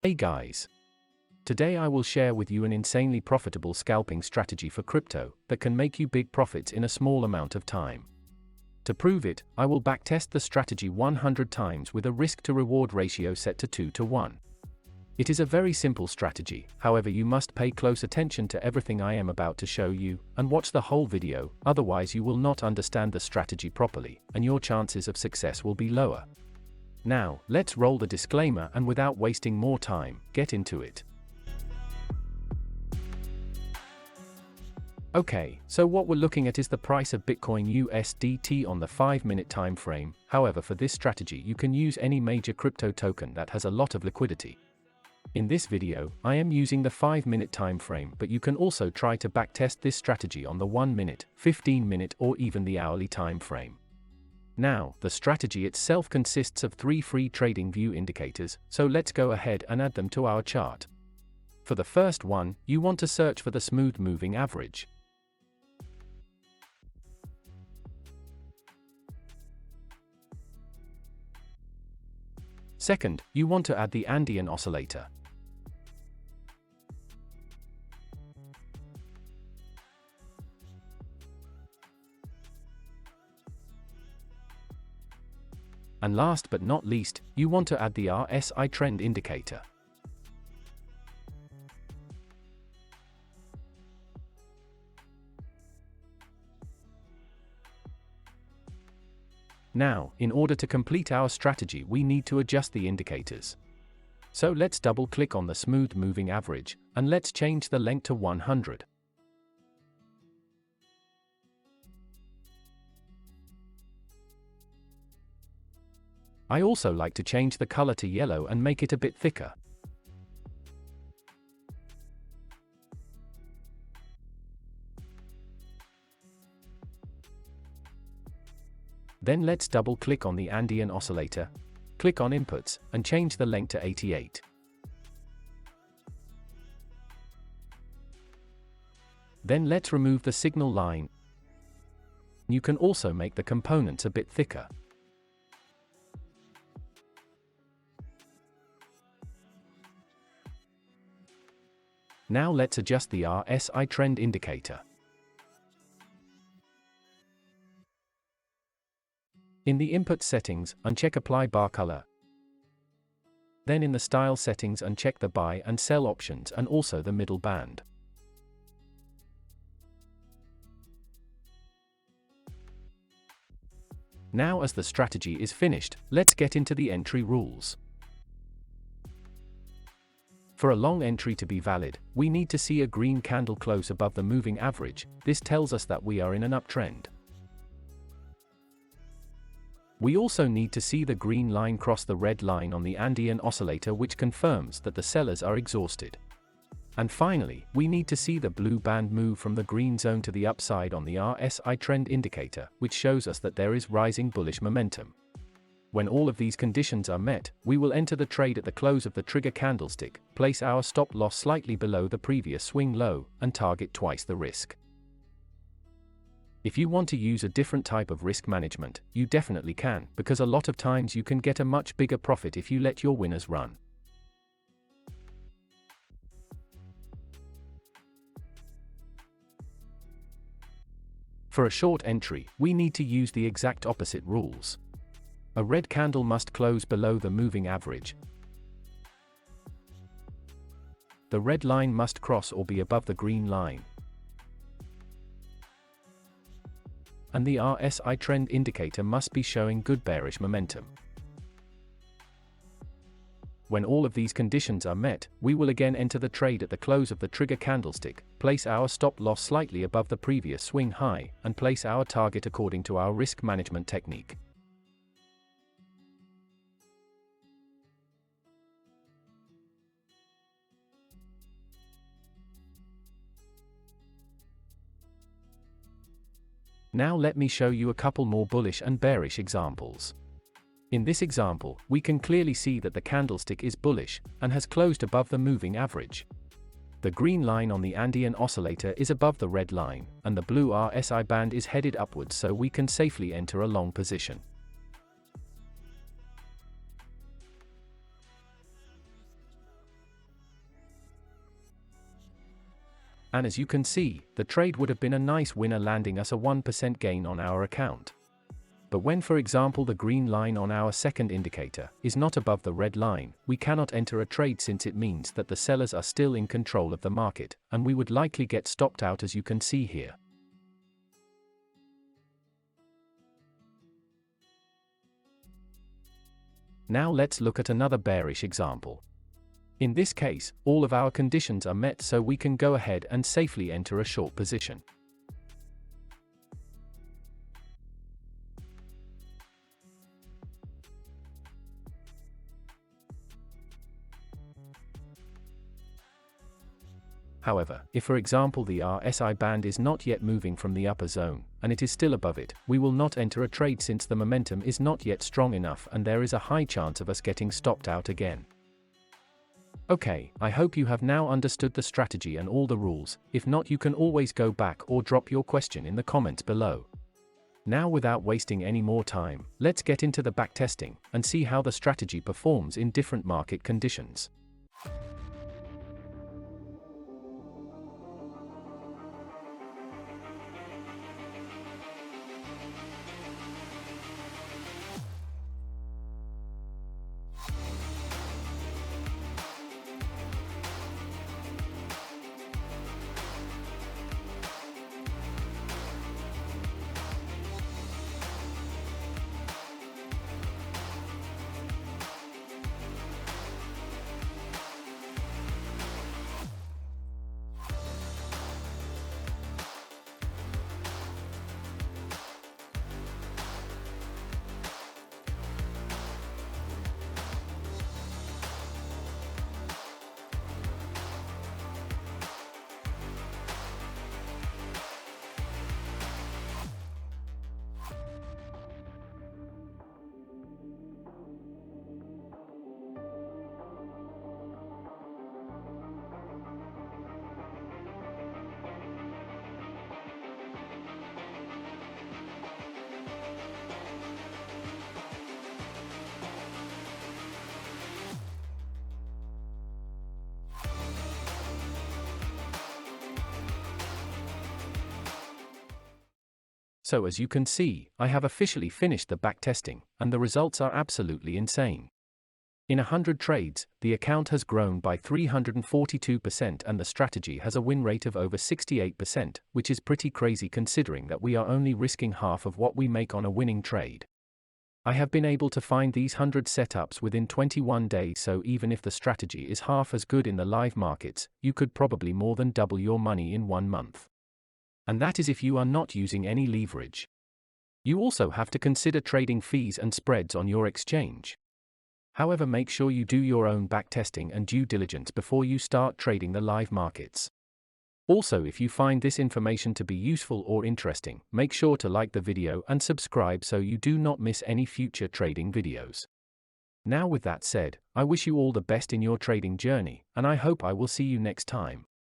Hey guys! Today I will share with you an insanely profitable scalping strategy for crypto that can make you big profits in a small amount of time. To prove it, I will backtest the strategy 100 times with a risk-to-reward ratio set to 2 to 1. It is a very simple strategy, however you must pay close attention to everything I am about to show you, and watch the whole video, otherwise you will not understand the strategy properly, and your chances of success will be lower. Now, let's roll the disclaimer and without wasting more time, get into it. Okay, so what we're looking at is the price of Bitcoin USDT on the 5-minute time frame. However, for this strategy you can use any major crypto token that has a lot of liquidity. In this video, I am using the 5-minute time frame, but you can also try to backtest this strategy on the 1-minute, 15-minute or even the hourly time frame. Now, the strategy itself consists of 3 free trading view indicators, so let's go ahead and add them to our chart. For the first one, you want to search for the smooth moving average. Second, you want to add the Andean oscillator. And last but not least, you want to add the RSI trend indicator. Now, in order to complete our strategy we need to adjust the indicators. So let's double-click on the smooth moving average, and let's change the length to 100. I also like to change the color to yellow and make it a bit thicker. Then let's double-click on the Andean oscillator, click on Inputs, and change the length to 88. Then let's remove the signal line. You can also make the components a bit thicker. Now let's adjust the RSI trend indicator. In the input settings, uncheck Apply Bar Color. Then in the Style settings uncheck the Buy and Sell options and also the middle band. Now as the strategy is finished, let's get into the entry rules. For a long entry to be valid, we need to see a green candle close above the moving average. This tells us that we are in an uptrend. We also need to see the green line cross the red line on the Andean oscillator, which confirms that the sellers are exhausted. And finally, we need to see the blue band move from the green zone to the upside on the RSI trend indicator, which shows us that there is rising bullish momentum. When all of these conditions are met, we will enter the trade at the close of the trigger candlestick, place our stop loss slightly below the previous swing low, and target twice the risk. If you want to use a different type of risk management, you definitely can, because a lot of times you can get a much bigger profit if you let your winners run. For a short entry, we need to use the exact opposite rules. A red candle must close below the moving average. The red line must cross or be above the green line. And the RSI trend indicator must be showing good bearish momentum. When all of these conditions are met, we will again enter the trade at the close of the trigger candlestick, place our stop loss slightly above the previous swing high, and place our target according to our risk management technique. Now let me show you a couple more bullish and bearish examples. In this example, we can clearly see that the candlestick is bullish, and has closed above the moving average. The green line on the Andean oscillator is above the red line, and the blue RSI band is headed upwards, so we can safely enter a long position. And as you can see, the trade would have been a nice winner, landing us a 1% gain on our account. But when, for example, the green line on our second indicator is not above the red line, we cannot enter a trade, since it means that the sellers are still in control of the market, and we would likely get stopped out, as you can see here. Now let's look at another bearish example. In this case, all of our conditions are met, so we can go ahead and safely enter a short position. However, if for example the RSI band is not yet moving from the upper zone, and it is still above it, we will not enter a trade, since the momentum is not yet strong enough and there is a high chance of us getting stopped out again. Okay, I hope you have now understood the strategy and all the rules. If not, you can always go back or drop your question in the comments below. Now, without wasting any more time, let's get into the backtesting and see how the strategy performs in different market conditions. So as you can see, I have officially finished the backtesting, and the results are absolutely insane. In 100 trades, the account has grown by 342% and the strategy has a win rate of over 68%, which is pretty crazy considering that we are only risking half of what we make on a winning trade. I have been able to find these 100 setups within 21 days, so even if the strategy is half as good in the live markets, you could probably more than double your money in 1 month. And that is if you are not using any leverage. You also have to consider trading fees and spreads on your exchange. However, make sure you do your own backtesting and due diligence before you start trading the live markets. Also, if you find this information to be useful or interesting, make sure to like the video and subscribe so you do not miss any future trading videos. Now, with that said, I wish you all the best in your trading journey, and I hope I will see you next time.